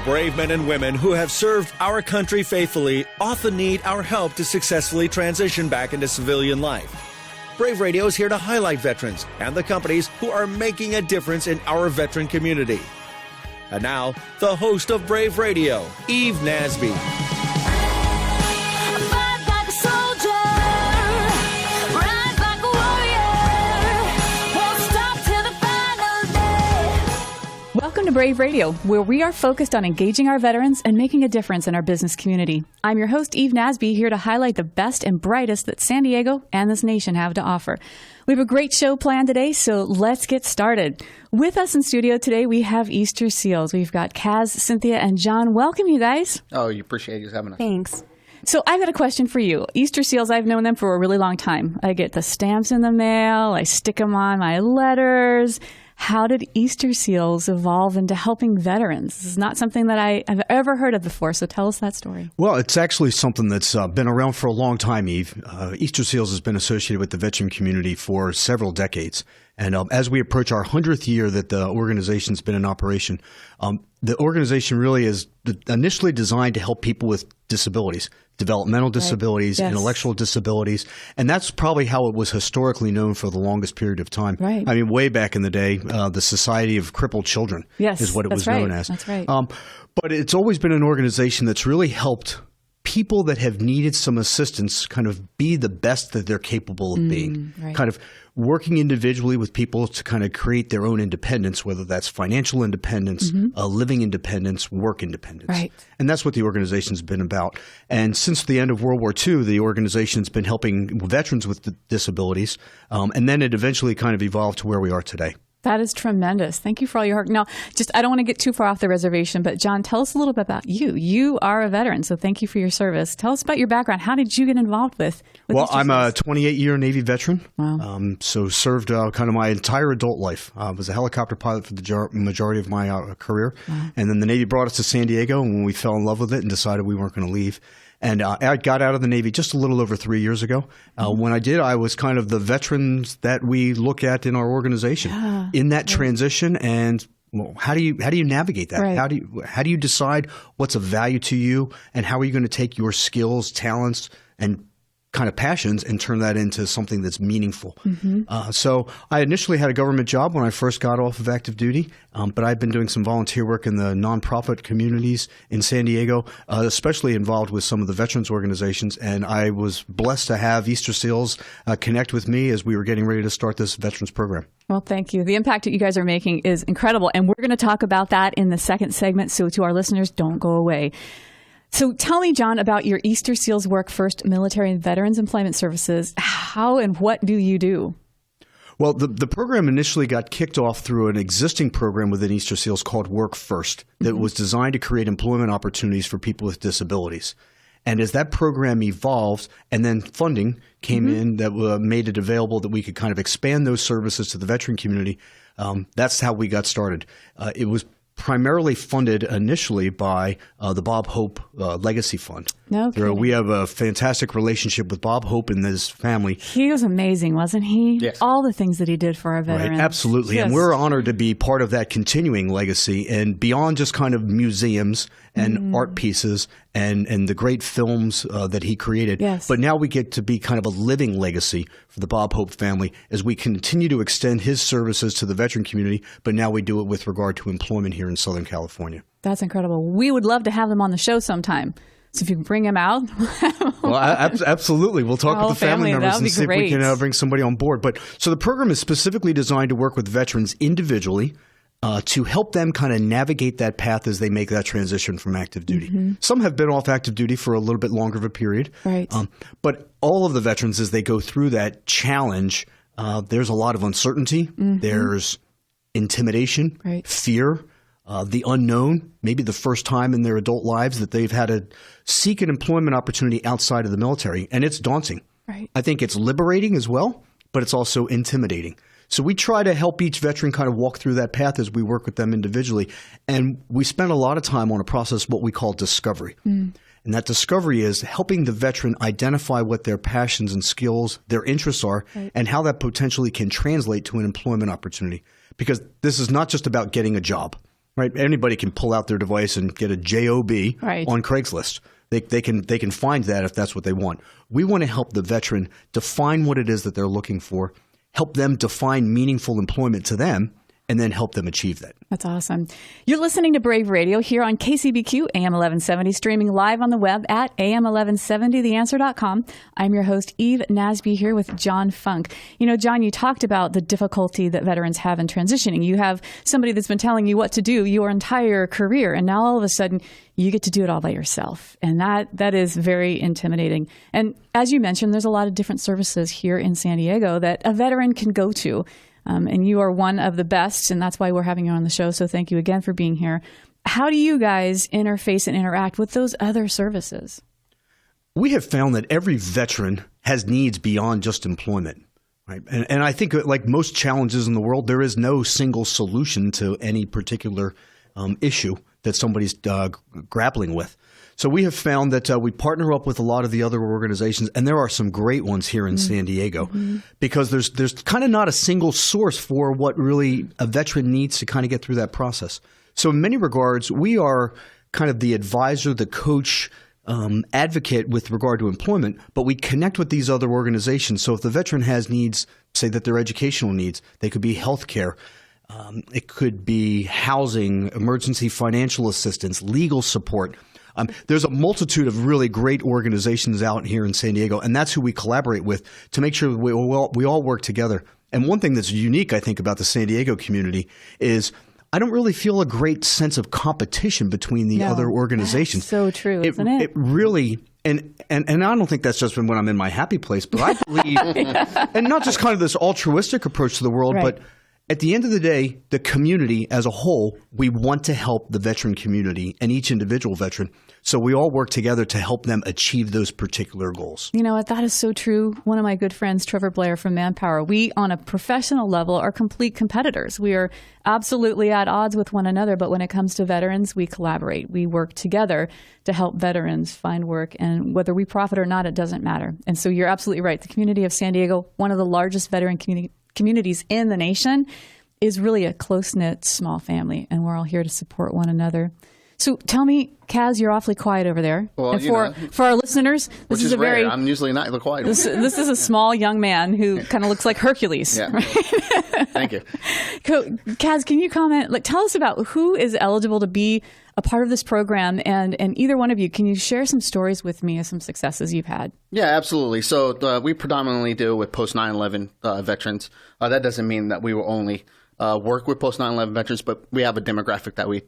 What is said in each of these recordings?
The brave men and women who have served our country faithfully often need our help to successfully transition back into civilian life. Brave Radio is here to highlight veterans and the companies who are making a difference in our veteran community. And now, the host of Brave Radio, Eve Nasby. Welcome to Brave Radio, where we are focused on engaging our veterans and making a difference in our business community. I'm your host, Eve Nasby, here to highlight the best and brightest that San Diego and this nation have to offer. We have a great show planned today, so let's get started. With us in studio today, we have Easter Seals. We've got Kaz, Cynthia, and John. Welcome, you guys. Oh, you appreciate you having us. Thanks. So I've got a question for you. Easter Seals, I've known them for a really long time. I get the stamps in the mail. I stick them on my letters. How did Easter Seals evolve into helping veterans? This is not something that I have ever heard of before, so tell us that story. Well, it's actually something that's been around for a long time, Eve. Easter Seals has been associated with the veteran community for several decades. And as we approach our 100th year that the organization's been in operation, the organization really is initially designed to help people with disabilities, developmental disabilities, Yes. intellectual disabilities. And that's probably how it was historically known for the longest period of time. Right. I mean, way back in the day, the Society of Crippled Children is what it was known as. That's right. But it's always been an organization that's really helped people that have needed some assistance kind of be the best that they're capable of being. Right. Kind of working individually with people to kind of create their own independence, whether that's financial independence, living independence, work independence. Right. And that's what the organization's been about. And since the end of World War II, the organization's been helping veterans with disabilities. And then it eventually kind of evolved to where we are today. That is tremendous. Thank you for all your work. Now, I don't want to get too far off the reservation, but John, tell us a little bit about you. You are a veteran, so thank you for your service. Tell us about your background. How did you get involved with Well, Easter I'm a Seals? 28-year Navy veteran. Wow. So served kind of my entire adult life. I was a helicopter pilot for the majority of my career. Wow. And then the Navy brought us to San Diego when we fell in love with it and decided we weren't going to leave. And I got out of the Navy just a little over 3 years ago. When I did, I was kind of the veterans that we look at in our organization in that transition. And well, how do you navigate that? Right. How do you decide what's of value to you, and how are you going to take your skills, talents, and kind of passions and turn that into something that's meaningful? So I initially had a government job when I first got off of active duty, but I've been doing some volunteer work in the nonprofit communities in San Diego, especially involved with some of the veterans organizations. And I was blessed to have Easter Seals connect with me as we were getting ready to start this veterans program. Well, thank you. The impact that you guys are making is incredible, and we're going to talk about that in the second segment, so to our listeners, don't go away. So tell me, John, about your Easter Seals work first, Military and Veterans Employment Services. How and what do you do? Well, the program initially got kicked off through an existing program within Easter Seals called Work First that was designed to create employment opportunities for people with disabilities. And as that program evolved and then funding came in that made it available that we could kind of expand those services to the veteran community, that's how we got started. It was primarily funded initially by the Bob Hope Legacy Fund. No kidding. We have a fantastic relationship with Bob Hope and his family. He was amazing, wasn't he? Yes. All the things that he did for our veterans. Right, absolutely. And we're honored to be part of that continuing legacy, and beyond just kind of museums and art pieces and the great films that he created. Yes. But now we get to be kind of a living legacy for the Bob Hope family as we continue to extend his services to the veteran community, but now we do it with regard to employment here in Southern California. That's incredible. We would love to have them on the show sometime. So if you can bring him out. Well, absolutely. We'll talk with the family members and see if we can bring somebody on board. But so the program is specifically designed to work with veterans individually to help them kind of navigate that path as they make that transition from active duty. Some have been off active duty for a little bit longer of a period. Right. But all of the veterans, as they go through that challenge, there's a lot of uncertainty. There's intimidation, fear. The unknown, maybe the first time in their adult lives that they've had to seek an employment opportunity outside of the military. And it's daunting. Right. I think it's liberating as well, but it's also intimidating. So we try to help each veteran kind of walk through that path as we work with them individually. And we spend a lot of time on a process, what we call discovery. And that discovery is helping the veteran identify what their passions and skills, their interests are, and how that potentially can translate to an employment opportunity. Because this is not just about getting a job. right? Anybody can pull out their device and get a JOB Right. on Craigslist. They can find that if that's what they want. We want to help the veteran define what it is that they're looking for, help them define meaningful employment to them, and then help them achieve that. That's awesome. You're listening to Brave Radio here on KCBQ AM 1170, streaming live on the web at am1170theanswer.com. I'm your host, Eve Nasby, here with John Funk. You know, John, you talked about the difficulty that veterans have in transitioning. You have somebody that's been telling you what to do your entire career, and now all of a sudden you get to do it all by yourself. And that is very intimidating. And as you mentioned, there's a lot of different services here in San Diego that a veteran can go to. And you are one of the best, and that's why we're having you on the show. So thank you again for being here. How do you guys interface and interact with those other services? We have found that every veteran has needs beyond just employment. Right? And I think like most challenges in the world, there is no single solution to any particular issue that somebody's grappling with. So we have found that we partner up with a lot of the other organizations, and there are some great ones here in San Diego, because there's kind of not a single source for what really a veteran needs to kind of get through that process. So in many regards, we are kind of the advisor, the coach, advocate with regard to employment, but we connect with these other organizations. So if the veteran has needs, say that they're educational needs, they could be healthcare, it could be housing, emergency financial assistance, legal support. There's a multitude of really great organizations out here in San Diego, and that's who we collaborate with to make sure we all work together. And one thing that's unique, I think, about the San Diego community is I don't really feel a great sense of competition between the other organizations. That's so true, isn't it? It really, and I don't think that's just when I'm in my happy place, but I believe, and not just kind of this altruistic approach to the world, Right. but at the end of the day, the community as a whole, we want to help the veteran community and each individual veteran. So we all work together to help them achieve those particular goals. You know what? That is so true. One of my good friends, Trevor Blair from Manpower, we on a professional level are complete competitors. We are absolutely at odds with one another, but when it comes to veterans, we collaborate. We work together to help veterans find work, and whether we profit or not, it doesn't matter. And so you're absolutely right. The community of San Diego, one of the largest veteran communities in the nation, is really a close-knit small family, and we're all here to support one another. So tell me, Kaz, you're awfully quiet over there. Well, and for our listeners, this is a rare. very I'm usually not the quiet one. this is a small young man who kind of looks like Hercules. Yeah. Right? Thank you. Kaz, can you comment? Tell us about who is eligible to be a part of this program, and either one of you, can you share some stories with me of some successes you've had? Yeah, absolutely. So we predominantly deal with post 9/11 veterans. That doesn't mean that we will only work with post 9/11 veterans, but we have a demographic that we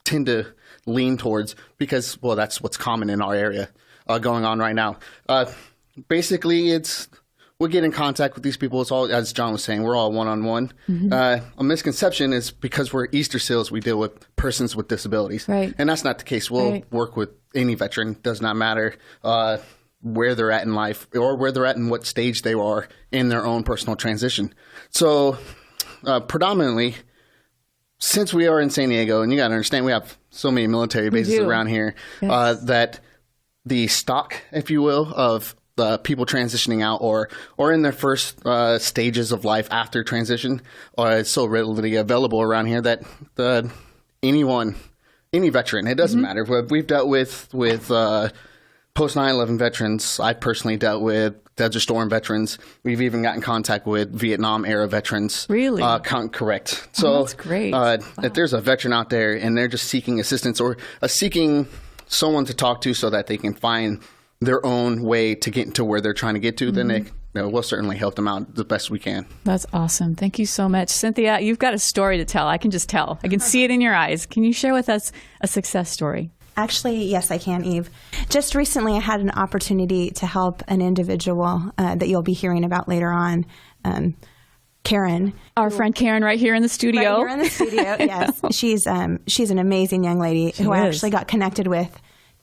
tend to lean towards because, well, that's what's common in our area going on right now. Basically, we get in contact with these people. It's all, as John was saying, we're all one-on-one. A misconception is because we're Easter seals, we deal with persons with disabilities. Right. And that's not the case. We'll work with any veteran. Does not matter where they're at in life or where they're at in what stage they are in their own personal transition. So predominantly, since we are in San Diego, and you got to understand we have so many military bases around here, that the stock, if you will, of people transitioning out or in their first stages of life after transition is so readily available around here that any veteran, it doesn't matter. We've dealt with post 9/11 veterans. I've personally dealt with Desert Storm veterans. We've even gotten in contact with Vietnam era veterans. Really? Correct. So that's great. If there's a veteran out there and they're just seeking assistance or seeking someone to talk to so that they can find their own way to get to where they're trying to get to, then we'll certainly help them out the best we can. That's awesome. Thank you so much. Cynthia, you've got a story to tell. I can just tell. I can see it in your eyes. Can you share with us a success story? Actually, yes, I can, Eve. Just recently, I had an opportunity to help an individual that you'll be hearing about later on, Carin. Our friend Carin right here in the studio. Right here in the studio, yes. She's an amazing young lady who I actually got connected with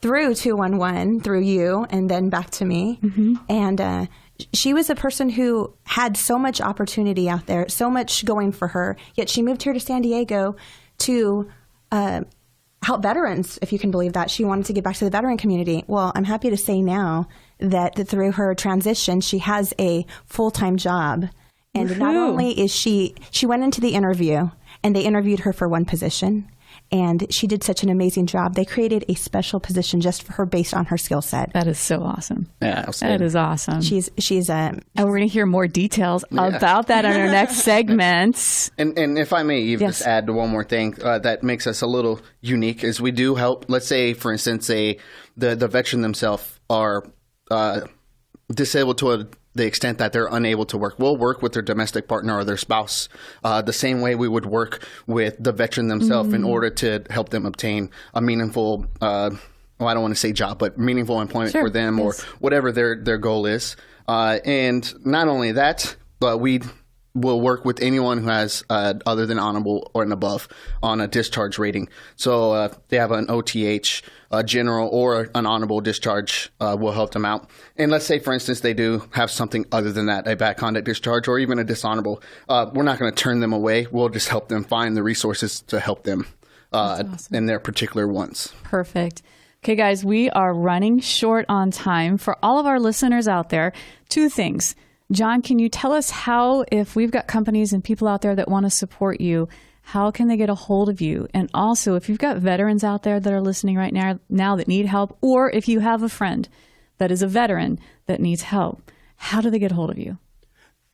through 211, through you, and then back to me. And she was a person who had so much opportunity out there, so much going for her, yet she moved here to San Diego to help veterans, if you can believe that. She wanted to get back to the veteran community. Well, I'm happy to say now that through her transition, she has a full-time job. And not only is she went into the interview, and they interviewed her for one position, and she did such an amazing job. They created a special position just for her based on her skill set. That is so awesome. Yeah, that is awesome. She's and we're going to hear more details about that in our next segment. And if I may even just add one more thing that makes us a little unique is we do help. Let's say, for instance, the veteran themselves are disabled to the extent that they're unable to work. We'll work with their domestic partner or their spouse the same way we would work with the veteran themselves in order to help them obtain a meaningful, I don't want to say job, but meaningful employment for them or whatever their goal is. And not only that, but we will work with anyone who has other than honorable or and above on a discharge rating. So they have an OTH, general, or an honorable discharge will help them out. And let's say, for instance, they do have something other than that, a bad conduct discharge or even a dishonorable. We're not going to turn them away. We'll just help them find the resources to help them in their particular ones. Perfect. Okay, guys, we are running short on time. For all of our listeners out there, 2 things. John, can you tell us how, if we've got companies and people out there that want to support you, how can they get a hold of you? And also, if you've got veterans out there that are listening right now that need help, or if you have a friend that is a veteran that needs help, how do they get a hold of you?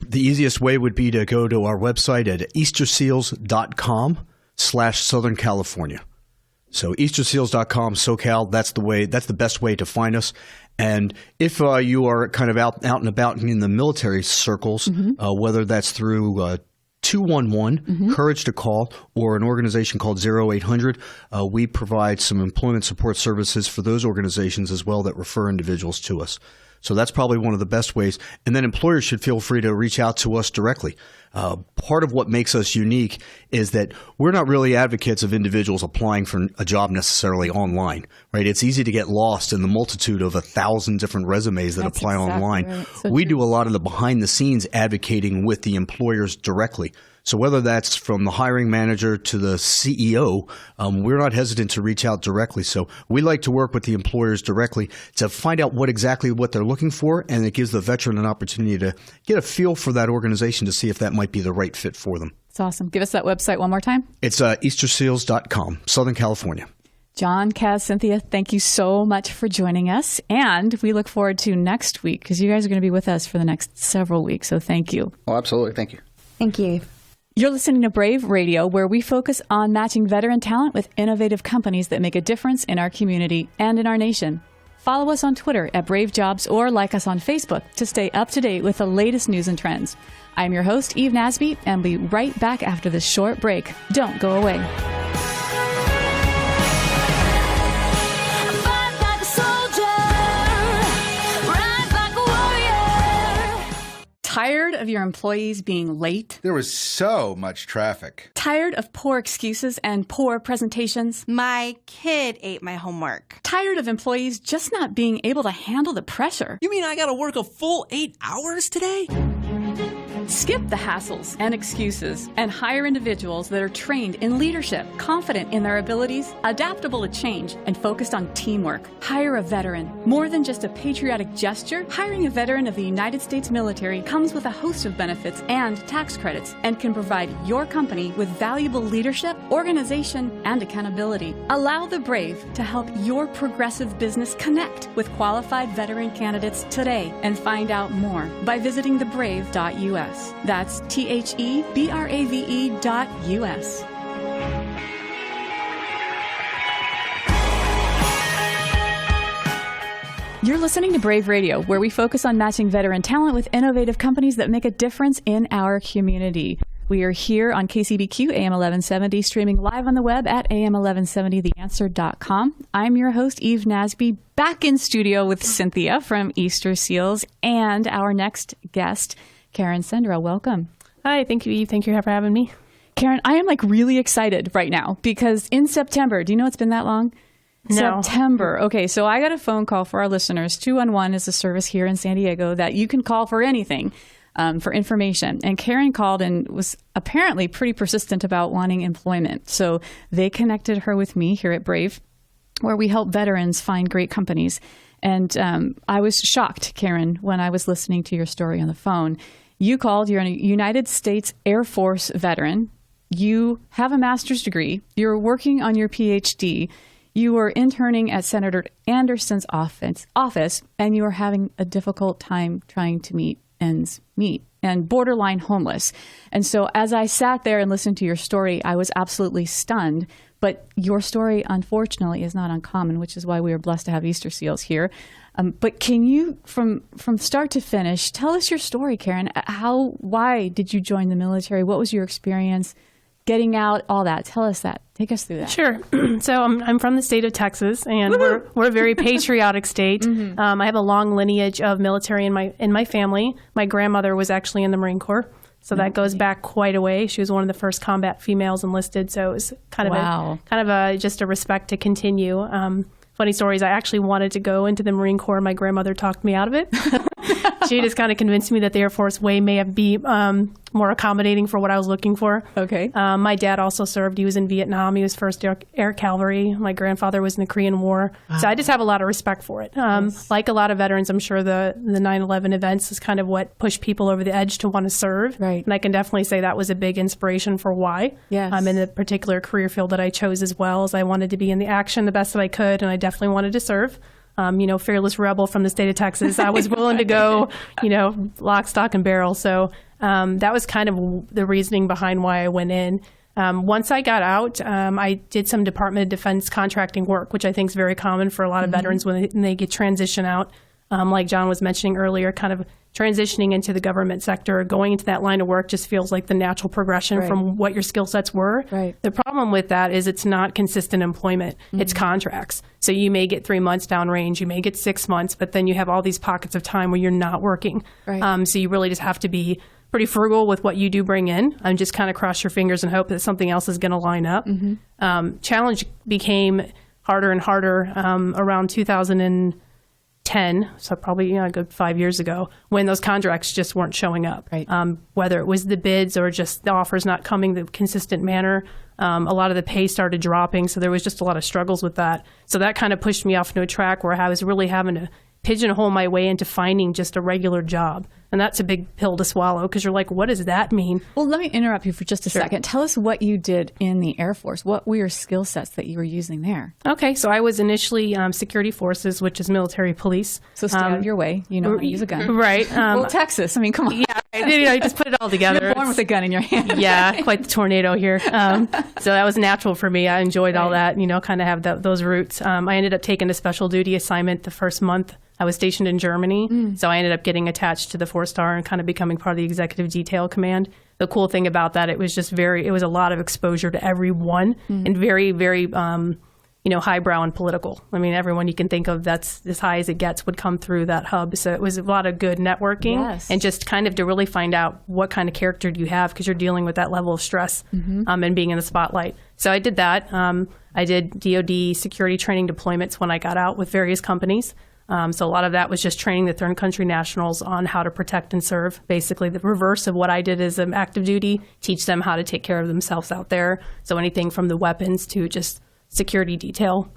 The easiest way would be to go to our website at easterseals.com/Southern California. So easterseals.com, SoCal, that's the best way to find us. And if you are kind of out and about in the military circles, whether that's through 211, Courage to Call, or an organization called 0800, we provide some employment support services for those organizations as well that refer individuals to us. So that's probably one of the best ways. And then employers should feel free to reach out to us directly. Part of what makes us unique is that we're not really advocates of individuals applying for a job necessarily online, right? It's easy to get lost in the multitude of 1,000 different resumes that apply online. Right. We do a lot of the behind the scenes advocating with the employers directly. So whether that's from the hiring manager to the CEO, we're not hesitant to reach out directly. So we like to work with the employers directly to find out what they're looking for, and it gives the veteran an opportunity to get a feel for that organization to see if that might be the right fit for them. That's awesome. Give us that website one more time. It's easterseals.com, Southern California. John, Kaz, Cynthia, thank you so much for joining us. And we look forward to next week because you guys are going to be with us for the next several weeks. So thank you. Oh, absolutely. Thank you. Thank you. You're listening to Brave Radio, where we focus on matching veteran talent with innovative companies that make a difference in our community and in our nation. Follow us on Twitter at Brave Jobs or like us on Facebook to stay up to date with the latest news and trends. I'm your host, Eve Nasby, and we'll be right back after this short break. Don't go away. Tired of your employees being late? There was so much traffic. Tired of poor excuses and poor presentations? My kid ate my homework. Tired of employees just not being able to handle the pressure? You mean I gotta work a full 8 hours today? Skip the hassles and excuses and hire individuals that are trained in leadership, confident in their abilities, adaptable to change, and focused on teamwork. Hire a veteran. More than just a patriotic gesture, hiring a veteran of the United States military comes with a host of benefits and tax credits and can provide your company with valuable leadership, organization, and accountability. Allow the Brave to help your progressive business connect with qualified veteran candidates today and find out more by visiting thebrave.us. That's THEBRAVE.US. You're listening to Brave Radio, where we focus on matching veteran talent with innovative companies that make a difference in our community. We are here on KCBQ AM 1170, streaming live on the web at am1170theanswer.com. I'm your host, Eve Nasby, back in studio with Cynthia from Easter Seals and our next guest, Carin Sendra. Welcome. Hi, thank you, Eve. Thank you for having me. Carin, I am really excited right now because in September, do you know it's been that long? No. September. Okay, so I got a phone call for our listeners. 211 is a service here in San Diego that you can call for anything, for information. And Carin called and was apparently pretty persistent about wanting employment. So they connected her with me here at Brave, where we help veterans find great companies. And I was shocked, Carin, when I was listening to your story on the phone. You called, you're a United States Air Force veteran, you have a master's degree, you're working on your PhD, you were interning at Senator Anderson's office, and you were having a difficult time trying to meet ends meet and borderline homeless. And so as I sat there and listened to your story, I was absolutely stunned. But your story, unfortunately, is not uncommon, which is why we are blessed to have Easter Seals here. But can you, from start to finish, tell us your story, Carin? Why did you join the military? What was your experience getting out, all that? Tell us that. Take us through that. Sure. So I'm from the state of Texas, and we're a very patriotic state. Mm-hmm. I have a long lineage of military in my family. My grandmother was actually in the Marine Corps. So that goes back quite a way. She was one of the first combat females enlisted. So it was kind of just a respect to continue. Funny stories. I actually wanted to go into the Marine Corps. My grandmother talked me out of it. She just kind of convinced me that the Air Force way may be more accommodating for what I was looking for. Okay. My dad also served. He was in Vietnam. He was 1st Air Cavalry. My grandfather was in the Korean War. Wow. So I just have a lot of respect for it. Yes. Like a lot of veterans, I'm sure the 9/11 events is kind of what pushed people over the edge to want to serve. Right. And I can definitely say that was a big inspiration for why. Yes. I'm in the particular career field that I chose as well, as I wanted to be in the action the best that I could, and I definitely wanted to serve. Fearless rebel from the state of Texas. I was willing to go, lock, stock, and barrel. So that was kind of the reasoning behind why I went in. Once I got out, I did some Department of Defense contracting work, which I think is very common for a lot of veterans when they get transition out. Like John was mentioning earlier, kind of transitioning into the government sector, going into that line of work just feels like the natural progression from what your skill sets were. Right. The problem with that is it's not consistent employment. Mm-hmm. It's contracts. So you may get 3 months downrange, you may get 6 months, but then you have all these pockets of time where you're not working. Right. So you really just have to be pretty frugal with what you do bring in and just kind of cross your fingers and hope that something else is going to line up. Mm-hmm. Challenge became harder and harder around 2010, so probably a good 5 years ago, when those contracts just weren't showing up. Right. Whether it was the bids or just the offers not coming the consistent manner, a lot of the pay started dropping, so there was just a lot of struggles with that. So that kind of pushed me off into a track where I was really having to pigeonhole my way into finding just a regular job. And that's a big pill to swallow because you're like, what does that mean? Well, let me interrupt you for just a second. Tell us what you did in the Air Force. What were your skill sets that you were using there? Okay, so I was initially security forces, which is military police. So stay out of your way. You know how to use a gun. Right. Well, Texas. I mean, come on. Yeah, you just put it all together. You're born with a gun in your hand. Yeah, quite the tornado here. So that was natural for me. I enjoyed all that, kind of have those roots. I ended up taking a special duty assignment the first month. I was stationed in Germany, so I ended up getting attached to the 4-star and kind of becoming part of the executive detail command. The cool thing about that, it was a lot of exposure to everyone and very, very, highbrow and political. I mean, everyone you can think of that's as high as it gets would come through that hub. So it was a lot of good networking and just kind of to really find out what kind of character do you have because you're dealing with that level of stress and being in the spotlight. So I did that. I did DoD security training deployments when I got out with various companies. So a lot of that was just training the third country nationals on how to protect and serve. Basically, the reverse of what I did as an active duty, teach them how to take care of themselves out there. So anything from the weapons to just security detail.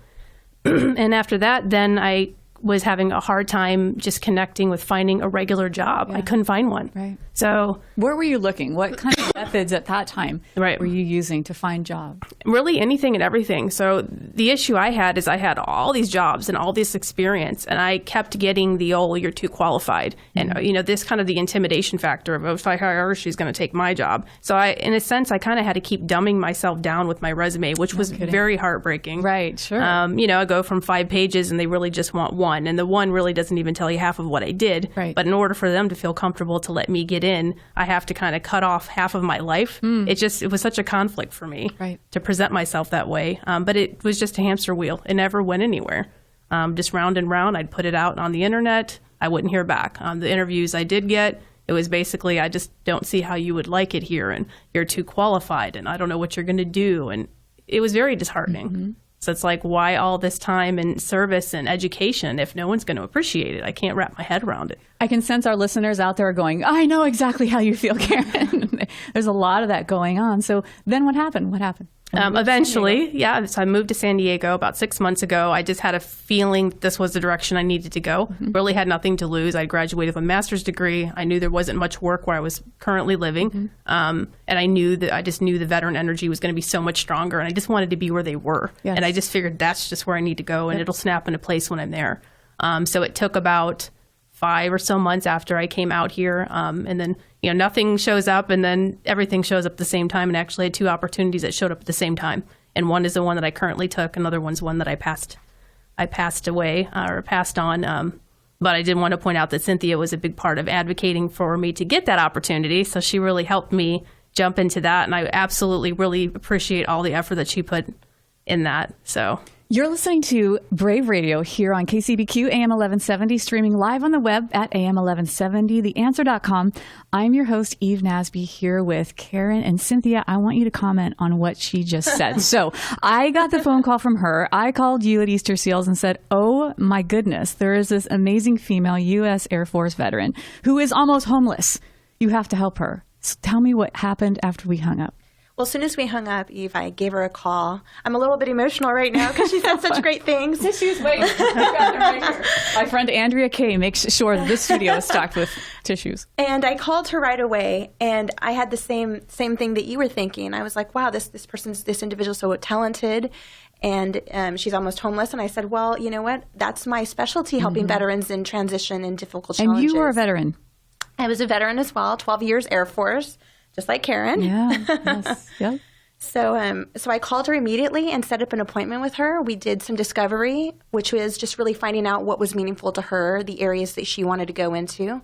And after that, then I was having a hard time just connecting with finding a regular job. Yeah. I couldn't find one. Right. So where were you looking? What kind of methods at that time were you using to find jobs? Really anything and everything. So the issue I had is I had all these jobs and all this experience, and I kept getting the, you're too qualified. And, this kind of the intimidation factor of, if I hire her, she's going to take my job. So in a sense, I kind of had to keep dumbing myself down with my resume, which was very heartbreaking. Right, sure. I go from 5 pages and they really just want one. And the one really doesn't even tell you half of what I did. Right. But in order for them to feel comfortable to let me get in, I have to kind of cut off half of my life. It was such a conflict for me to present myself that way. But it was just a hamster wheel. It never went anywhere. Just round and round. I'd put it out on the internet. I wouldn't hear back. The interviews I did get, it was basically, I just don't see how you would like it here. And you're too qualified. And I don't know what you're going to do. And it was very disheartening. Mm-hmm. So it's like, why all this time and service and education if no one's going to appreciate it? I can't wrap my head around it. I can sense our listeners out there are going, I know exactly how you feel, Carin. There's a lot of that going on. So then what happened? Eventually, yeah. So I moved to San Diego about 6 months ago. I just had a feeling this was the direction I needed to go. Really had nothing to lose. I graduated with a master's degree. I knew there wasn't much work where I was currently living. And I just knew the veteran energy was going to be so much stronger. And I just wanted to be where they were. Yes. And I just figured that's just where I need to go. And it'll snap into place when I'm there. So it took about 5 or so months after I came out here. And then, nothing shows up and then everything shows up at the same time. And actually I had 2 opportunities that showed up at the same time. And one is the one that I currently took. Another one's one that I passed away or passed on. But I did want to point out that Cynthia was a big part of advocating for me to get that opportunity. So she really helped me jump into that. And I absolutely really appreciate all the effort that she put in that. So you're listening to Brave Radio here on KCBQ AM 1170, streaming live on the web at AM1170theanswer.com. I'm your host, Eve Nasby, here with Carin and Cynthia. I want you to comment on what she just said. So I got the phone call from her. I called you at Easter Seals and said, oh my goodness, there is this amazing female U.S. Air Force veteran who is almost homeless. You have to help her. So tell me what happened after we hung up. Well, as soon as we hung up, Eve, I gave her a call. I'm a little bit emotional right now because she said such great things. Tissues, wait. Right here. My friend Andrea Kay makes sure that this studio is stocked with tissues. And I called her right away, and I had the same thing that you were thinking. I was like, wow, this individual's so talented, and she's almost homeless. And I said, well, you know what? That's my specialty, helping veterans in transition and difficult challenges. And you were a veteran. I was a veteran as well, 12 years Air Force. Just like Carin. Yeah. Yes. Yep. So I called her immediately and set up an appointment with her. We did some discovery, which was just really finding out what was meaningful to her, the areas that she wanted to go into,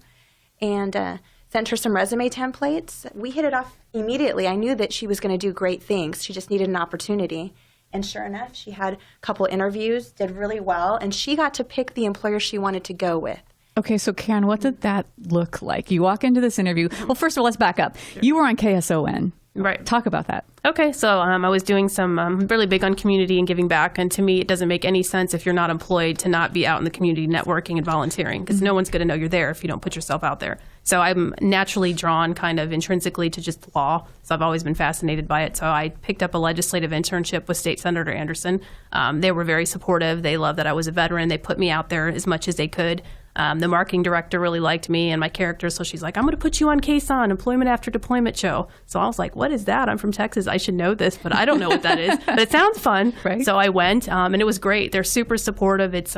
and sent her some resume templates. We hit it off immediately. I knew that she was going to do great things. She just needed an opportunity. And sure enough, she had a couple interviews, did really well, and she got to pick the employer she wanted to go with. Okay, so Carin, what did that look like? You walk into this interview. Well, first of all, let's back up. You were on KSON. Right. Talk about that. Okay, so I was doing some really big on community and giving back. And to me, it doesn't make any sense if you're not employed to not be out in the community networking and volunteering, because no one's going to know you're there if you don't put yourself out there. So I'm naturally drawn kind of intrinsically to just law. So I've always been fascinated by it. So I picked up a legislative internship with State Senator Anderson. They were very supportive. They loved that I was a veteran. They put me out there as much as they could. The marketing director really liked me and my character, so she's like, I'm going to put you on KSON, Employment After Deployment Show. So I was like, what is that? I'm from Texas. I should know this, but I don't know what that is. But it sounds fun. Right. So I went, and it was great. They're super supportive. It's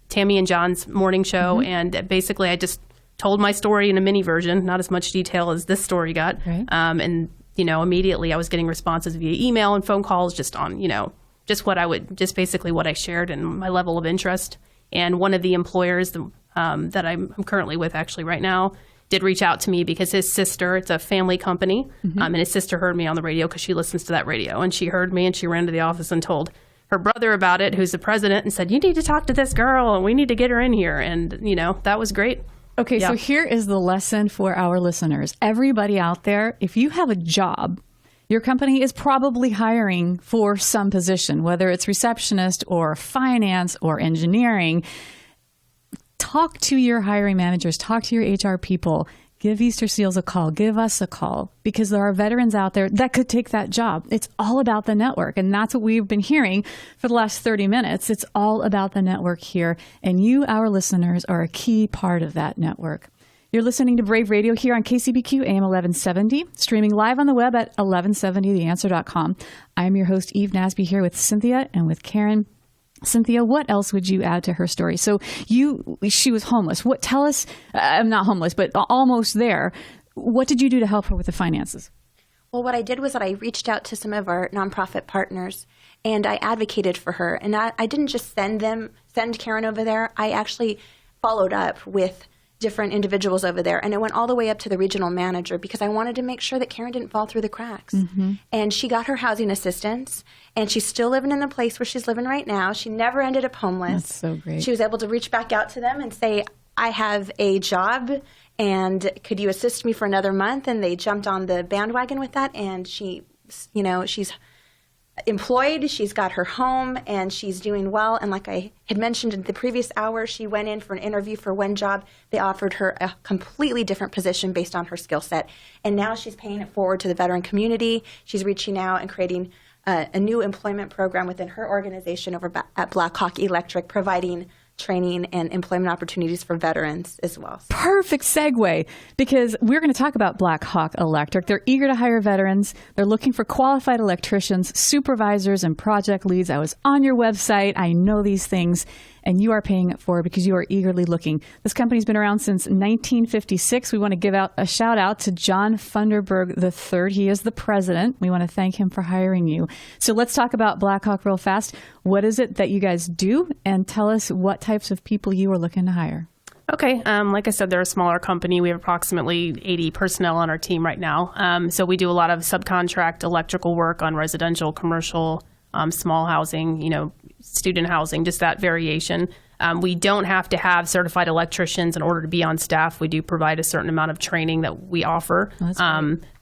Tammy and John's morning show, and basically I just told my story in a mini version, not as much detail as this story got. Right. And, immediately I was getting responses via email and phone calls just on, just basically what I shared and my level of interest. And one of the employers that I'm currently with actually right now did reach out to me because his sister, it's a family company, and his sister heard me on the radio because she listens to that radio. And she heard me and she ran to the office and told her brother about it, who's the president, and said, you need to talk to this girl and we need to get her in here. And, that was great. Okay, so here is the lesson for our listeners. Everybody out there, if you have a job, your company is probably hiring for some position, whether it's receptionist or finance or engineering. Talk to your hiring managers, talk to your HR people, give Easter Seals a call, give us a call, because there are veterans out there that could take that job. It's all about the network, and that's what we've been hearing for the last 30 minutes. It's all about the network here, and you, our listeners, are a key part of that network. You're listening to Brave Radio here on KCBQ AM 1170, streaming live on the web at 1170theanswer.com. I'm your host, Eve Nasby, here with Cynthia and with Carin. Cynthia, what else would you add to her story? So she was homeless. Tell us, I'm not homeless, but almost there. What did you do to help her with the finances? Well, what I did was that I reached out to some of our nonprofit partners and I advocated for her. And I didn't just send Carin over there. I actually followed up with different individuals over there. And it went all the way up to the regional manager because I wanted to make sure that Carin didn't fall through the cracks. And she got her housing assistance, and she's still living in the place where she's living right now. She never ended up homeless. That's so great. She was able to reach back out to them and say, I have a job, and could you assist me for another month? And they jumped on the bandwagon with that, and she's employed, she's got her home, and she's doing well. And like I had mentioned in the previous hour, she went in for an interview for one job. They offered her a completely different position based on her skill set. And now she's paying it forward to the veteran community. She's reaching out and creating a new employment program within her organization over at Blackhawk Electric, providing training and employment opportunities for veterans as well. Perfect segue, because we're going to talk about Blackhawk Electric. They're eager to hire veterans. They're looking for qualified electricians, supervisors, and project leads. I was on your website. I know these things, and you are paying it forward because you are eagerly looking. This company's been around since 1956. We want to give out a shout out to John Funderburg III. He is the president. We want to thank him for hiring you. So let's talk about Blackhawk real fast. What is it that you guys do? And tell us what types of people you are looking to hire. Okay. Like I said, they're a smaller company. We have approximately 80 personnel on our team right now. So we do a lot of subcontract electrical work on residential, commercial, small housing, student housing, just that variation. We don't have to have certified electricians in order to be on staff. We do provide a certain amount of training that we offer.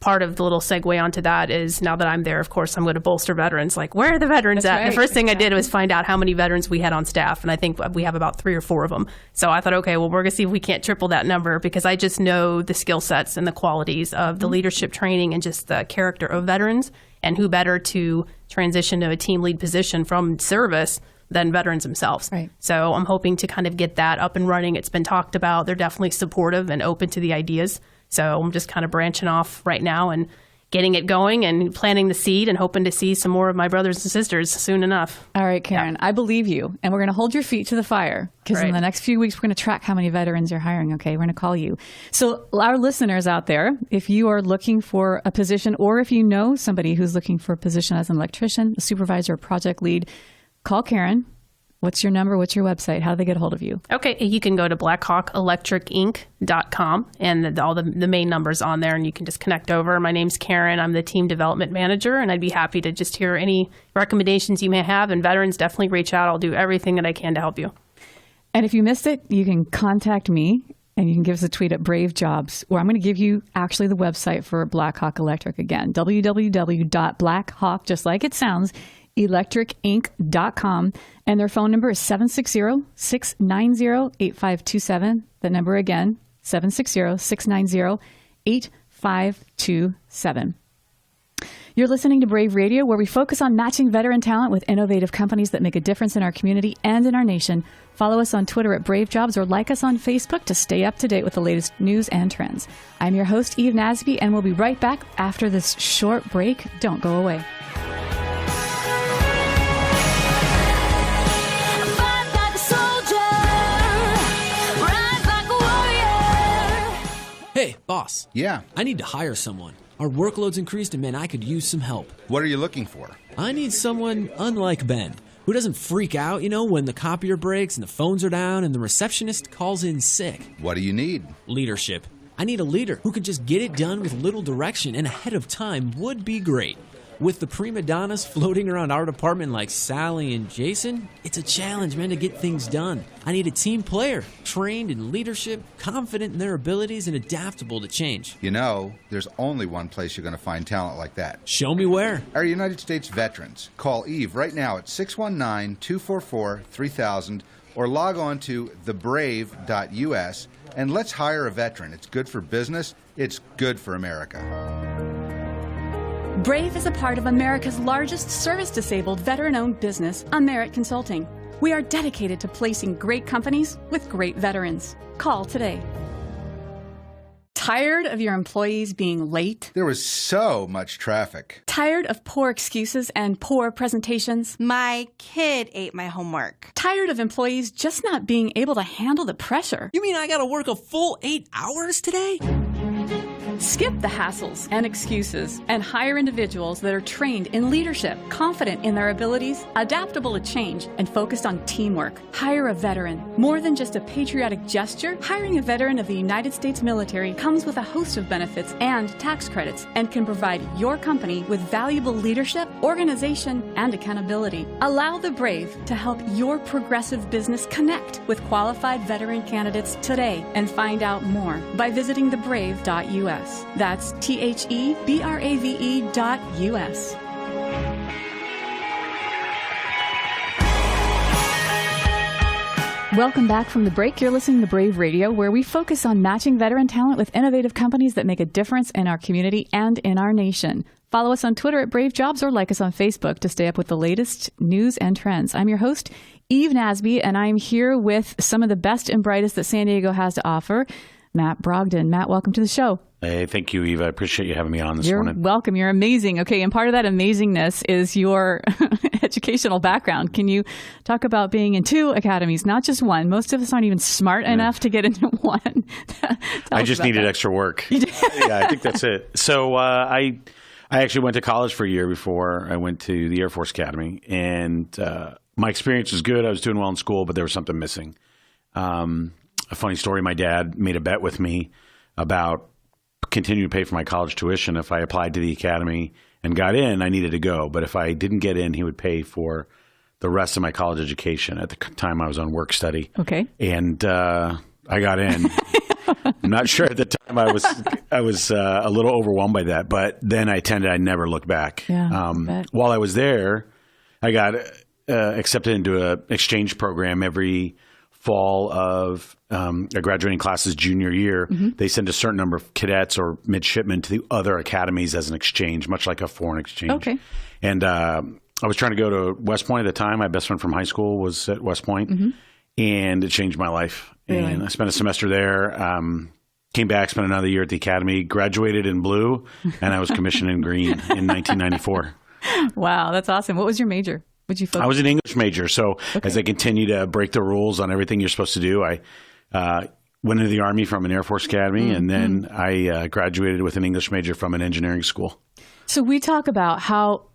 Part of the little segue onto that is, now that I'm there, of course, I'm going to bolster veterans. Like, where are the veterans at? Right. The first thing I did was find out how many veterans we had on staff, and I think we have about 3 or 4 of them. So I thought, okay, well, we're going to see if we can't triple that number, because I just know the skill sets and the qualities of the leadership training and just the character of veterans, and who better to transition to a team lead position from service than veterans themselves. Right. So I'm hoping to kind of get that up and running. It's been talked about. They're definitely supportive and open to the ideas. So I'm just kind of branching off right now and getting it going and planting the seed and hoping to see some more of my brothers and sisters soon enough. All right, Carin, I believe you. And we're going to hold your feet to the fire, because in the next few weeks, we're going to track how many veterans you're hiring. Okay, we're going to call you. So our listeners out there, if you are looking for a position, or if you know somebody who's looking for a position as an electrician, a supervisor, a project lead, call Carin. What's your number? What's your website? How do they get a hold of you? Okay, you can go to blackhawkelectricinc.com, and all the main numbers on there, and you can just connect over. My name's Carin. I'm the team development manager, and I'd be happy to just hear any recommendations you may have. And veterans, definitely reach out. I'll do everything that I can to help you. And if you missed it, you can contact me, and you can give us a tweet at Brave Jobs, where I'm going to give you actually the website for Blackhawk Electric again, www.blackhawk, just like it sounds, electricinc.com, and their phone number is 760-690-8527. The number again, 760-690-8527. You're listening to Brave Radio, where we focus on matching veteran talent with innovative companies that make a difference in our community and in our nation. Follow us on Twitter at Brave Jobs, or like us on Facebook to stay up to date with the latest news and trends. I'm your host, Eve Nasby, and we'll be right back after this short break. Don't go away. Hey, boss. Yeah. I need to hire someone. Our workload's increased, and man, I could use some help. What are you looking for? I need someone unlike Ben, who doesn't freak out, when the copier breaks and the phones are down and the receptionist calls in sick. What do you need? Leadership. I need a leader who can just get it done with little direction and ahead of time would be great. With the prima donnas floating around our department like Sally and Jason, it's a challenge, man, to get things done. I need a team player, trained in leadership, confident in their abilities, and adaptable to change. There's only one place you're going to find talent like that. Show me where. Our United States veterans. Call Eve right now at 619-244-3000 or log on to thebrave.us, and let's hire a veteran. It's good for business. It's good for America. Brave is a part of America's largest service-disabled veteran-owned business, Amerit Consulting. We are dedicated to placing great companies with great veterans. Call today. Tired of your employees being late? There was so much traffic. Tired of poor excuses and poor presentations? My kid ate my homework. Tired of employees just not being able to handle the pressure? You mean I gotta work a full 8 hours today? Skip the hassles and excuses and hire individuals that are trained in leadership, confident in their abilities, adaptable to change, and focused on teamwork. Hire a veteran. More than just a patriotic gesture, hiring a veteran of the United States military comes with a host of benefits and tax credits, and can provide your company with valuable leadership, organization, and accountability. Allow the Brave to help your progressive business connect with qualified veteran candidates today, and find out more by visiting thebrave.us. That's THEBRAVE.US. Welcome back from the break. You're listening to Brave Radio, where we focus on matching veteran talent with innovative companies that make a difference in our community and in our nation. Follow us on Twitter at Brave Jobs or like us on Facebook to stay up with the latest news and trends. I'm your host, Eve Nasby, and I'm here with some of the best and brightest that San Diego has to offer, Matt Brogdon. Matt, welcome to the show. Hey, thank you, Eve. I appreciate you having me on this You're morning. welcome. You're amazing. Okay, and part of that amazingness is your educational background. Can you talk about being in 2 academies, not just one? Most of us aren't even smart enough to get into one. I just needed extra work. Yeah, I think that's it. So I actually went to college for a year before I went to the Air Force Academy, and my experience was good. I was doing well in school, but there was something missing. A funny story, my dad made a bet with me about continuing to pay for my college tuition. If I applied to the academy and got in, I needed to go. But if I didn't get in, he would pay for the rest of my college education. At the time, I was on work study. Okay. And I got in. I'm not sure at the time. I was a little overwhelmed by that. But then I never looked back. Yeah, while I was there, I got accepted into an exchange program every fall of a graduating class's junior year. They send a certain number of cadets or midshipmen to the other academies as an exchange, much like a foreign exchange. Okay. And I was trying to go to West Point at the time. My best friend from high school was at West Point, and it changed my life. Really? And I spent a semester there, came back, spent another year at the academy, graduated in blue, and I was commissioned in green in 1994. Wow, that's awesome. What was your major? Would you focus? I was an English major, so as I continue to break the rules on everything you're supposed to do, I went into the Army from an Air Force Academy, and then I graduated with an English major from an engineering school. So we talk about how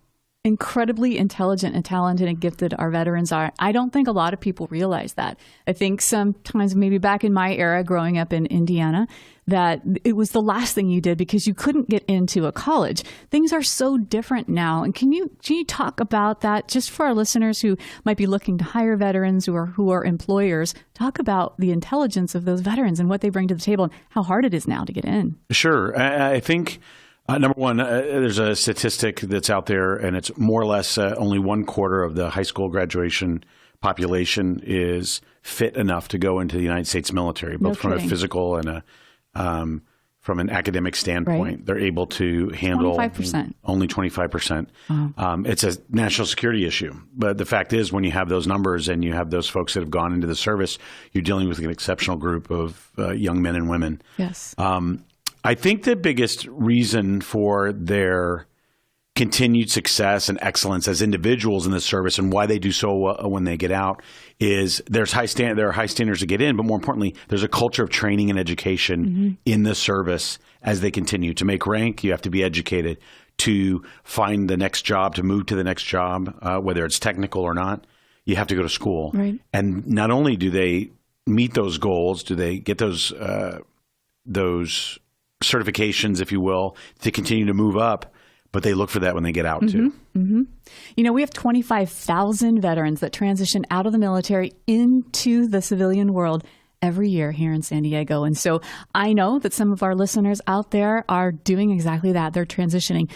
incredibly intelligent and talented and gifted our veterans are. I don't think a lot of people realize that. I think sometimes maybe back in my era growing up in Indiana, that it was the last thing you did because you couldn't get into a college. Things are so different now. And can you talk about that just for our listeners who might be looking to hire veterans who are employers? Talk about the intelligence of those veterans and what they bring to the table and how hard it is now to get in. Sure. I think number one, there's a statistic that's out there, and it's more or less only 1/4 of the high school graduation population is fit enough to go into the United States military, both from a physical and from an academic standpoint. Right. They're able to handle 25%. Only 25%. It's a national security issue. But the fact is, when you have those numbers and you have those folks that have gone into the service, you're dealing with an exceptional group of young men and women. Yes. I think the biggest reason for their continued success and excellence as individuals in the service and why they do so well when they get out is there are high standards to get in, but more importantly, there's a culture of training and education in the service as they continue. To make rank, you have to be educated. To find the next job, to move to the next job, whether it's technical or not, you have to go to school. Right. And not only do they meet those goals, do they get those certifications, if you will, to continue to move up, but they look for that when they get out too. You know, we have 25,000 veterans that transition out of the military into the civilian world every year here in San Diego. And so I know that some of our listeners out there are doing exactly that. They're transitioning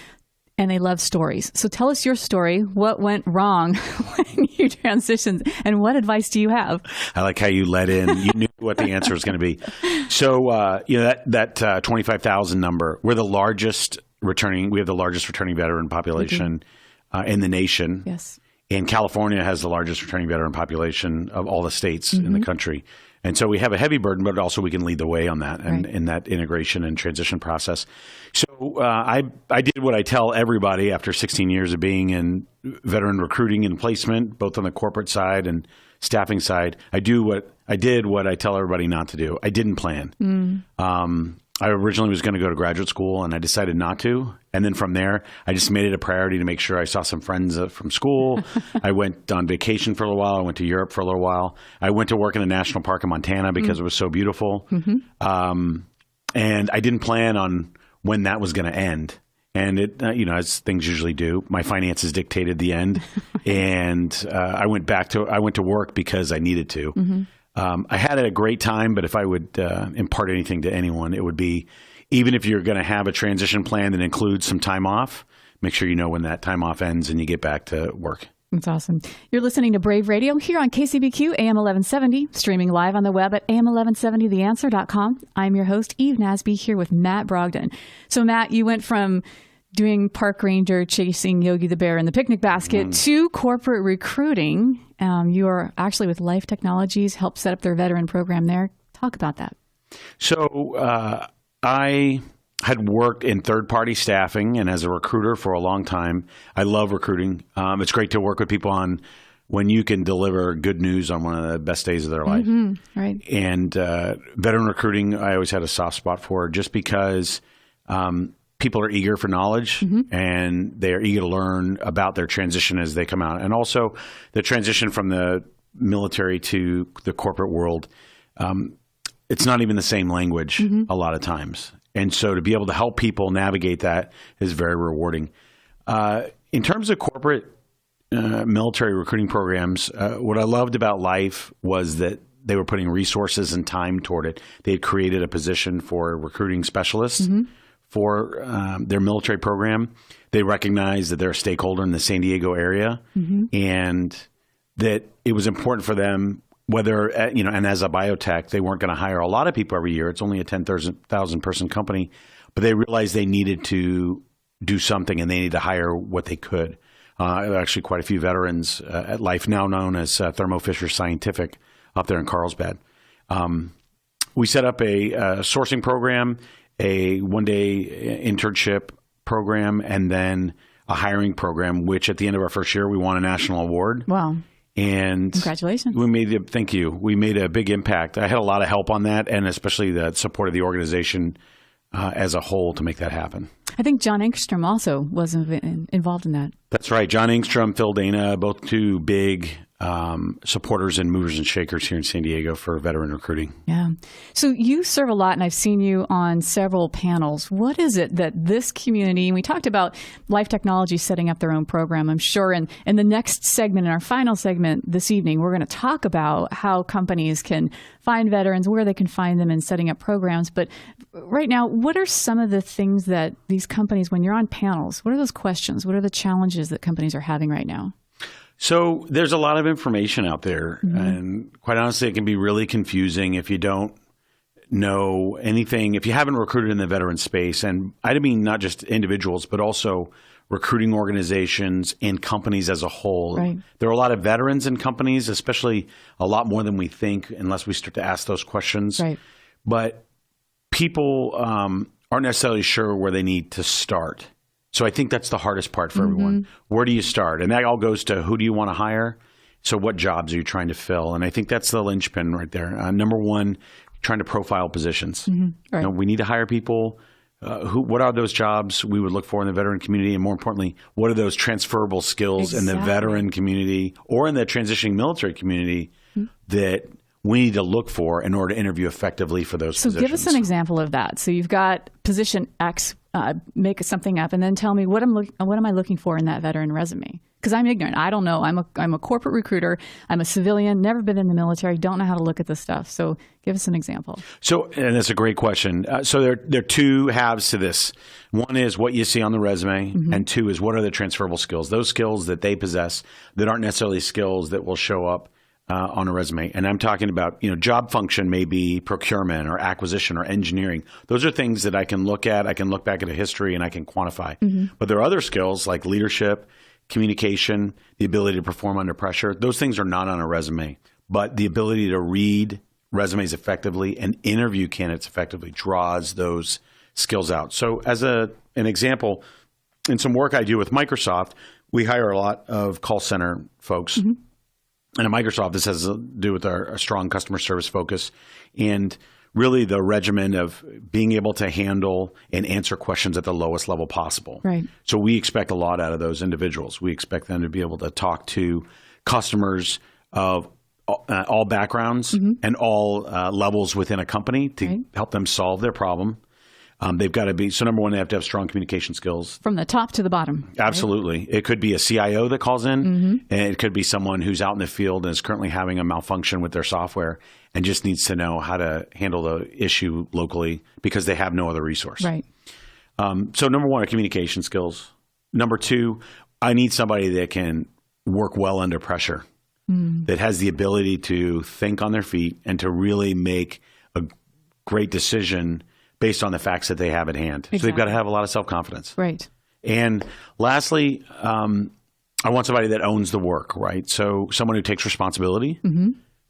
and they love stories. So tell us your story. What went wrong when you transitioned and what advice do you have? I like how you let in. You knew what the answer was going to be. So, that 25,000 number, we have the largest returning veteran population in the nation. Yes. And California has the largest returning veteran population of all the states in the country. And so we have a heavy burden, but also we can lead the way on that and in that integration and transition process. So I did what I tell everybody after 16 years of being in veteran recruiting and placement, both on the corporate side and staffing side. I did what I tell everybody not to do. I didn't plan. I originally was going to go to graduate school, and I decided not to. And then from there, I just made it a priority to make sure I saw some friends from school. I went on vacation for a little while. I went to Europe for a little while. I went to work in a national park in Montana because it was so beautiful. And I didn't plan on when that was going to end. And it, as things usually do, my finances dictated the end. And I went to work because I needed to. I had a great time, but if I would impart anything to anyone, it would be, even if you're going to have a transition plan that includes some time off, make sure you know when that time off ends and you get back to work. That's awesome. You're listening to Brave Radio here on KCBQ AM 1170, streaming live on the web at am1170theanswer.com. I'm your host, Eve Nasby, here with Matt Brogdon. So, Matt, you went from doing park ranger, chasing Yogi the Bear in the picnic basket, to corporate recruiting. You are actually with Life Technologies, helped set up their veteran program there. Talk about that. So I had worked in third-party staffing and as a recruiter for a long time. I love recruiting. It's great to work with people on when you can deliver good news on one of the best days of their life. Right. And veteran recruiting, I always had a soft spot for, just because people are eager for knowledge and they're eager to learn about their transition as they come out. And also the transition from the military to the corporate world. It's not even the same language a lot of times. And so to be able to help people navigate that is very rewarding. In terms of corporate military recruiting programs, what I loved about Life was that they were putting resources and time toward it. They had created a position for recruiting specialists for their military program. They recognized that they're a stakeholder in the San Diego area and that it was important for them, whether, and as a biotech, they weren't going to hire a lot of people every year. It's only a 10,000 person company, but they realized they needed to do something and they needed to hire what they could. Actually, quite a few veterans at Life, now known as Thermo Fisher Scientific, up there in Carlsbad. We set up a sourcing program, a one-day internship program, and then a hiring program, which at the end of our first year, we won a national award. Wow. And congratulations. Thank you. We made a big impact. I had a lot of help on that, and especially the support of the organization as a whole to make that happen. I think John Engstrom also was involved in that. That's right. John Engstrom, Phil Dana, both two big supporters and movers and shakers here in San Diego for veteran recruiting. Yeah. So you serve a lot, and I've seen you on several panels. What is it that this community, and we talked about Life Technology setting up their own program, I'm sure, and in the next segment, in our final segment this evening, we're going to talk about how companies can find veterans, where they can find them, and setting up programs. But right now, what are some of the things that these companies, when you're on panels, what are those questions? What are the challenges that companies are having right now? So there's a lot of information out there, and quite honestly, it can be really confusing if you don't know anything, if you haven't recruited in the veteran space. And I mean not just individuals, but also recruiting organizations and companies as a whole. Right. There are a lot of veterans in companies, especially a lot more than we think, unless we start to ask those questions. Right. But people aren't necessarily sure where they need to start. So I think that's the hardest part for everyone. Where do you start? And that all goes to, who do you want to hire? So what jobs are you trying to fill? And I think that's the linchpin right there. Number one, trying to profile positions. Right. We need to hire people. What are those jobs we would look for in the veteran community? And more importantly, what are those transferable skills in the veteran community or in the transitioning military community that we need to look for in order to interview effectively for those positions? So give us an example of that. So you've got position X, make something up, and then tell me what am I looking for in that veteran resume? Because I'm ignorant. I don't know. I'm a corporate recruiter. I'm a civilian, never been in the military, don't know how to look at this stuff. So give us an example. So, and that's a great question. So there are two halves to this. One is what you see on the resume, and two is what are the transferable skills, those skills that they possess that aren't necessarily skills that will show up on a resume. And I'm talking about, job function may be procurement or acquisition or engineering. Those are things that I can look at. I can look back at a history and I can quantify. But there are other skills like leadership, communication, the ability to perform under pressure. Those things are not on a resume. But the ability to read resumes effectively and interview candidates effectively draws those skills out. So as an example, in some work I do with Microsoft, we hire a lot of call center folks. And at Microsoft, this has to do with our strong customer service focus and really the regimen of being able to handle and answer questions at the lowest level possible. Right. So we expect a lot out of those individuals. We expect them to be able to talk to customers of all backgrounds and all levels within a company to help them solve their problem. They've got to be, so number one, they have to have strong communication skills. From the top to the bottom. Absolutely. Right? It could be a CIO that calls in, and it could be someone who's out in the field and is currently having a malfunction with their software and just needs to know how to handle the issue locally because they have no other resource. Right. So number one are communication skills. Number two, I need somebody that can work well under pressure, that has the ability to think on their feet and to really make a great decision based on the facts that they have at hand. Exactly. So they've got to have a lot of self-confidence. Right. And lastly, I want somebody that owns the work, right? So someone who takes responsibility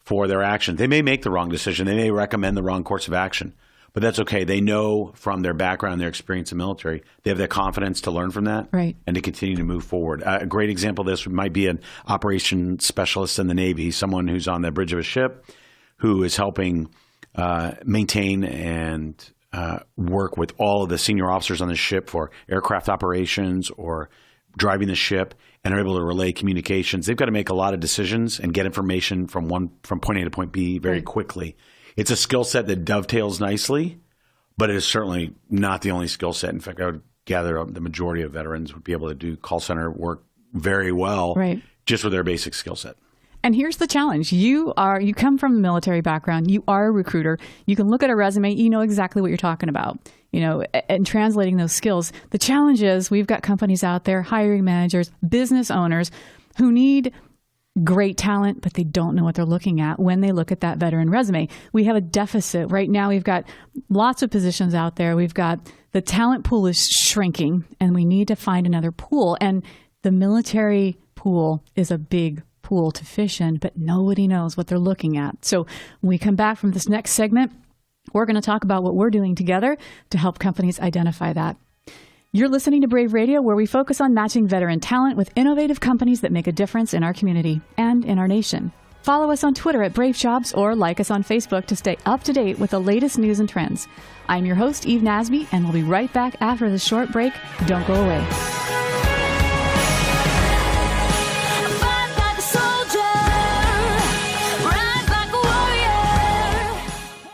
for their action. They may make the wrong decision. They may recommend the wrong course of action, but that's okay. They know from their background, their experience in the military, they have the confidence to learn from that and to continue to move forward. A great example of this might be an operations specialist in the Navy, someone who's on the bridge of a ship who is helping maintain and work with all of the senior officers on the ship for aircraft operations or driving the ship, and are able to relay communications. They've got to make a lot of decisions and get information from point A to point B very quickly. It's a skill set that dovetails nicely, but it is certainly not the only skill set. In fact, I would gather the majority of veterans would be able to do call center work very well just with their basic skill set. And here's the challenge. You come from a military background. You are a recruiter. You can look at a resume. You know exactly what you're talking about, and translating those skills. The challenge is we've got companies out there, hiring managers, business owners who need great talent, but they don't know what they're looking at when they look at that veteran resume. We have a deficit. Right now, we've got lots of positions out there. We've got the talent pool is shrinking, and we need to find another pool. And the military pool is a big pool to fish in, but nobody knows what they're looking at. So when we come back from this next segment, we're going to talk about what we're doing together to help companies identify that. You're listening to Brave Radio, where we focus on matching veteran talent with innovative companies that make a difference in our community and in our nation. Follow us on Twitter at Brave Jobs or like us on Facebook to stay up to date with the latest news and trends. I'm your host, Eve Nasby, and we'll be right back after this short break. Don't go away.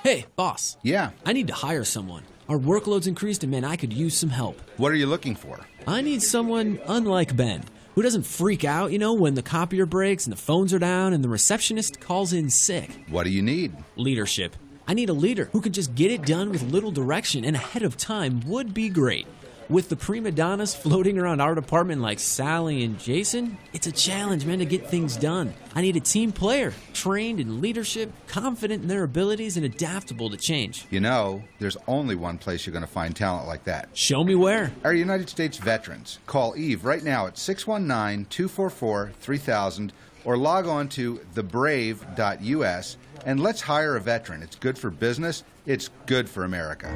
Hey, boss. Yeah? I need to hire someone. Our workload's increased, and man, I could use some help. What are you looking for? I need someone unlike Ben, who doesn't freak out, when the copier breaks and the phones are down and the receptionist calls in sick. What do you need? Leadership. I need a leader who can just get it done with little direction and ahead of time would be great. With the prima donnas floating around our department like Sally and Jason, it's a challenge, man, to get things done. I need a team player, trained in leadership, confident in their abilities, and adaptable to change. There's only one place you're going to find talent like that. Show me where. Our United States veterans. Call Eve right now at 619-244-3000 or log on to thebrave.us and let's hire a veteran. It's good for business. It's good for America.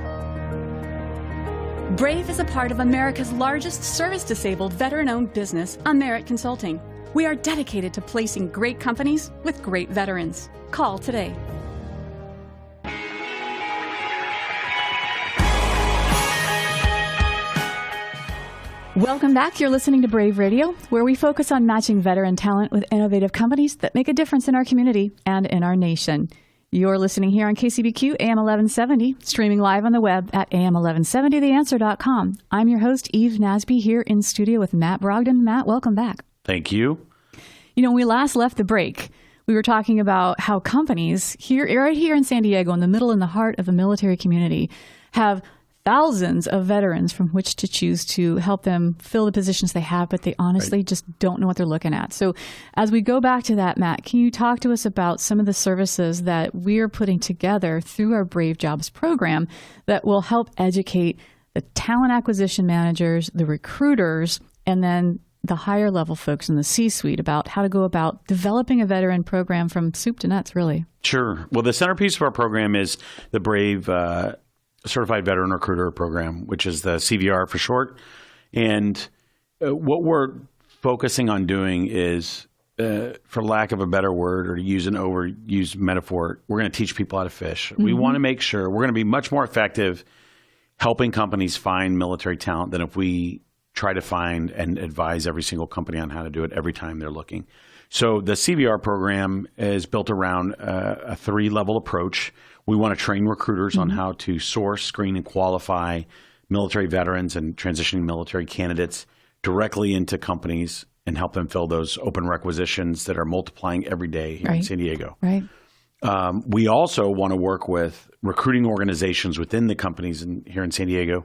Brave is a part of America's largest service-disabled veteran-owned business, Merit Consulting. We are dedicated to placing great companies with great veterans. Call today. Welcome back. You're listening to Brave Radio, where we focus on matching veteran talent with innovative companies that make a difference in our community and in our nation. You're listening here on KCBQ AM 1170, streaming live on the web at am1170theanswer.com. I'm your host, Eve Nasby, here in studio with Matt Brogdon. Matt, welcome back. Thank you. When we last left the break, we were talking about how companies right here in San Diego, in the heart of the military community, have thousands of veterans from which to choose to help them fill the positions they have, but they honestly just don't know what they're looking at. So as we go back to that, Matt, can you talk to us about some of the services that we're putting together through our Brave Jobs program that will help educate the talent acquisition managers, the recruiters, and then the higher level folks in the C-suite about how to go about developing a veteran program from soup to nuts, really? Sure. Well, the centerpiece of our program is the Brave Certified Veteran Recruiter Program, which is the CVR for short. And what we're focusing on doing is, for lack of a better word or to use an overused metaphor, we're going to teach people how to fish. We want to make sure we're going to be much more effective helping companies find military talent than if we try to find and advise every single company on how to do it every time they're looking. So the CVR program is built around a 3-level approach. We want to train recruiters on how to source, screen, and qualify military veterans and transitioning military candidates directly into companies and help them fill those open requisitions that are multiplying every day here in San Diego. Right. We also want to work with recruiting organizations within the companies here in San Diego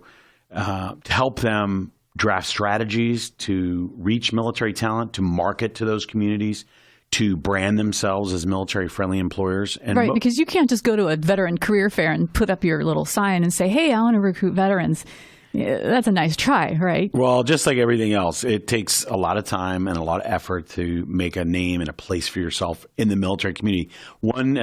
to help them draft strategies to reach military talent, to market to those communities, to brand themselves as military-friendly employers. And because you can't just go to a veteran career fair and put up your little sign and say, hey, I want to recruit veterans. that's a nice try, right? Well, just like everything else, it takes a lot of time and a lot of effort to make a name and a place for yourself in the military community. One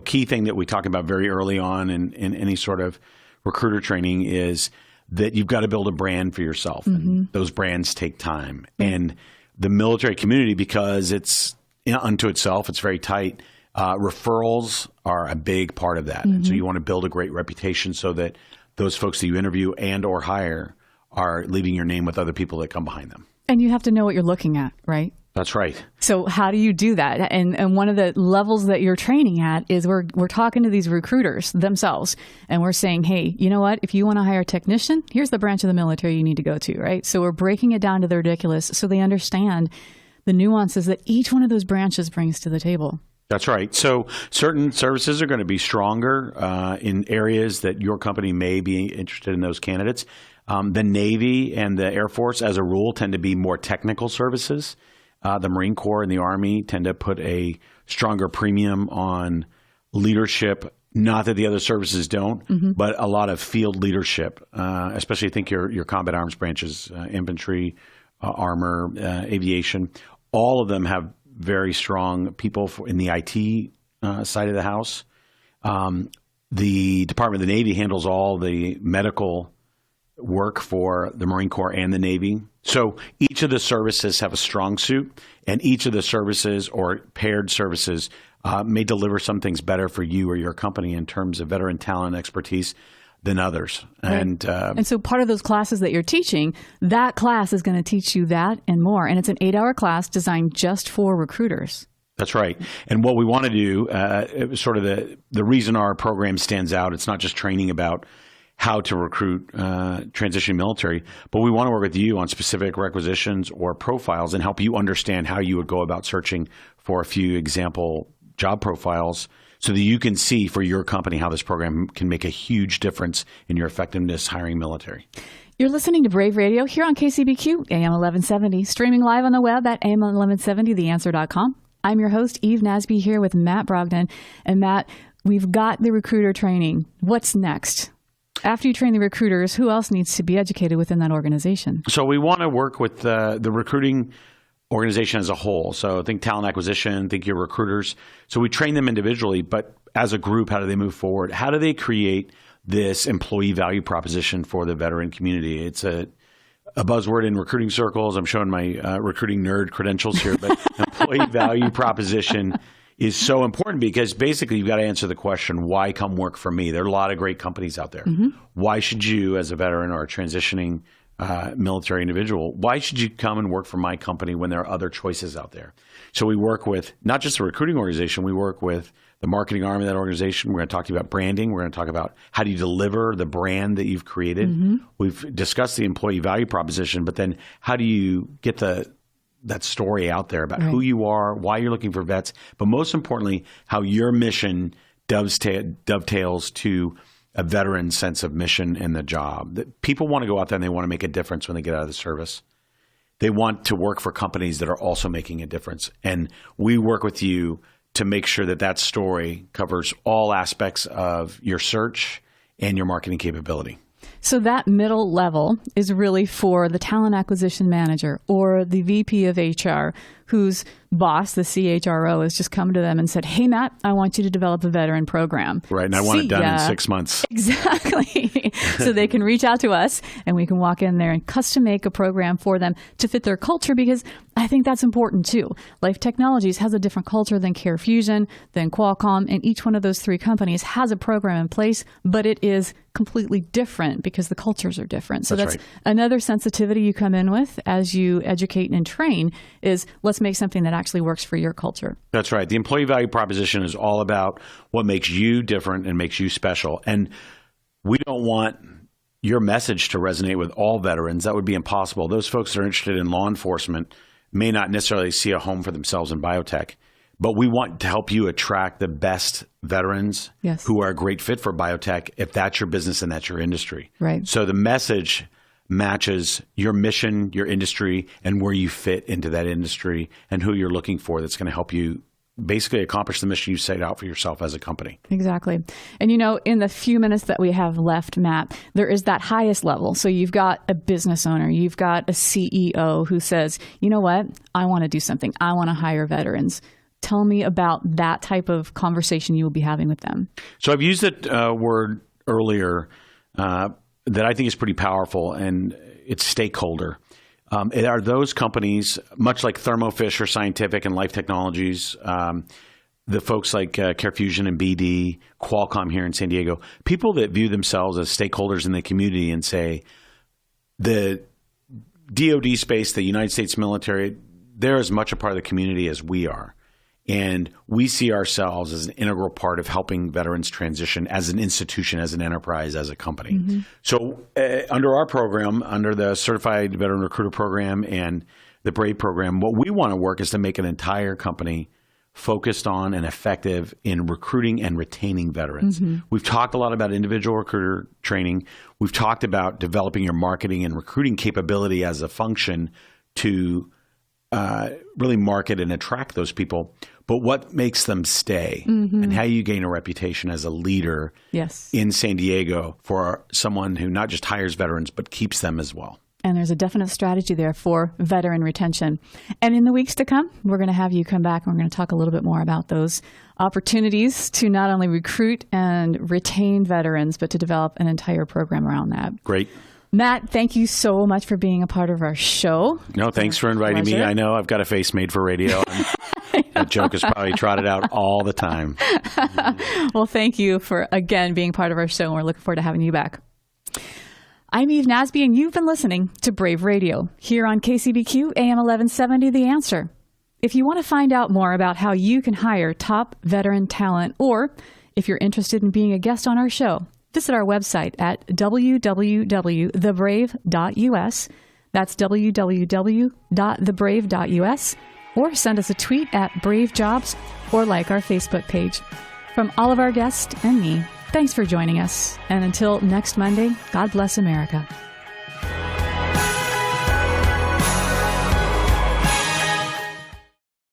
key thing that we talk about very early on in any sort of recruiter training is that you've got to build a brand for yourself. And those brands take time. And the military community, because it's unto itself, it's very tight, referrals are a big part of that. And so you want to build a great reputation so that those folks that you interview and or hire are leaving your name with other people that come behind them. And you have to know what you're looking at, right? That's right. So how do you do that? And one of the levels that you're training at is we're talking to these recruiters themselves, and we're saying, hey, you know what? If you want to hire a technician, here's the branch of the military you need to go to, right? So we're breaking it down to the ridiculous so they understand the nuances that each one of those branches brings to the table. That's right. So certain services are going to be stronger in areas that your company may be interested in those candidates. The Navy and the Air Force, as a rule, tend to be more technical services. The Marine Corps and the Army tend to put a stronger premium on leadership. Not that the other services don't, but a lot of field leadership, especially I think your combat arms branches, infantry, armor, aviation, all of them have very strong people in the IT side of the house. The Department of the Navy handles all the medical work for the Marine Corps and the Navy. So each of the services have a strong suit, and each of the services or paired services may deliver some things better for you or your company in terms of veteran talent and expertise than others. Right. And so part of those classes that you're teaching, that class is going to teach you that and more. And it's an 8-hour class designed just for recruiters. That's right. And what we want to do, it was sort of the reason our program stands out, it's not just training about how to recruit transition military, but we want to work with you on specific requisitions or profiles and help you understand how you would go about searching for a few example job profiles so that you can see for your company how this program can make a huge difference in your effectiveness hiring military. You're listening to Brave Radio here on KCBQ, AM 1170, streaming live on the web at am1170theanswer.com. I'm your host, Eve Nasby, here with Matt Brogdon. And Matt, we've got the recruiter training. What's next? After you train the recruiters, who else needs to be educated within that organization? So we want to work with the recruiting organization as a whole. So think talent acquisition, think your recruiters. So we train them individually, but as a group, how do they move forward? How do they create this employee value proposition for the veteran community? It's a buzzword in recruiting circles. I'm showing my recruiting nerd credentials here, but employee value proposition is so important because basically you've got to answer the question, why come work for me? There are a lot of great companies out there. Why should you, as a veteran or a transitioning military individual, why should you come and work for my company when there are other choices out there? So we work with not just the recruiting organization, we work with the marketing arm of that organization. We're going to talk to you about branding. We're going to talk about how do you deliver the brand that you've created. We've discussed the employee value proposition, but then how do you get that story out there about who you are, why you're looking for vets, but most importantly, how your mission dovetails to a veteran's sense of mission and the job. That people want to go out there and they want to make a difference when they get out of the service. They want to work for companies that are also making a difference. And we work with you to make sure that story covers all aspects of your search and your marketing capability. So that middle level is really for the talent acquisition manager or the VP of HR whose boss, the CHRO, has just come to them and said, hey, Matt, I want you to develop a veteran program. Right, and I want it done in 6 months. Exactly. So they can reach out to us and we can walk in there and custom make a program for them to fit their culture, because I think that's important too. Life Technologies has a different culture than CareFusion, than Qualcomm, and each one of those three companies has a program in place, but it is completely different because the cultures are different. So that's another sensitivity you come in with as you educate and train is let's make something that actually works for your culture. That's right. The employee value proposition is all about what makes you different and makes you special. And we don't want your message to resonate with all veterans. That would be impossible. Those folks that are interested in law enforcement may not necessarily see a home for themselves in biotech. But we want to help you attract the best veterans who are a great fit for biotech if that's your business and that's your industry. Right. So the message matches your mission, your industry, and where you fit into that industry and who you're looking for that's going to help you basically accomplish the mission you set out for yourself as a company. Exactly. And in the few minutes that we have left, Matt, there is that highest level. So you've got a business owner, you've got a CEO who says, you know what, I want to do something. I want to hire veterans. Tell me about that type of conversation you will be having with them. So I've used that word earlier that I think is pretty powerful, and it's stakeholder. It are those companies, much like Thermo Fisher Scientific and Life Technologies, the folks like CareFusion and BD, Qualcomm here in San Diego, people that view themselves as stakeholders in the community and say, the DoD space, the United States military, they're as much a part of the community as we are. And we see ourselves as an integral part of helping veterans transition as an institution, as an enterprise, as a company. Mm-hmm. So under our program, under the Certified Veteran Recruiter Program and the BRAVE program, what we want to work is to make an entire company focused on and effective in recruiting and retaining veterans. Mm-hmm. We've talked a lot about individual recruiter training. We've talked about developing your marketing and recruiting capability as a function to really market and attract those people. But what makes them stay, mm-hmm. and how you gain a reputation as a leader in San Diego for someone who not just hires veterans, but keeps them as well. And there's a definite strategy there for veteran retention. And in the weeks to come, we're going to have you come back and we're going to talk a little bit more about those opportunities to not only recruit and retain veterans, but to develop an entire program around that. Great. Matt, thank you so much for being a part of our show. No, thanks for inviting me. I know I've got a face made for radio. That joke is probably trotted out all the time. Well, thank you for, again, being part of our show, and we're looking forward to having you back. I'm Eve Nasby, and you've been listening to Brave Radio here on KCBQ AM 1170, The Answer. If you want to find out more about how you can hire top veteran talent, or if you're interested in being a guest on our show, visit our website at www.thebrave.us. That's www.thebrave.us. Or send us a tweet at Brave Jobs, or like our Facebook page. From all of our guests and me, thanks for joining us. And until next Monday, God bless America.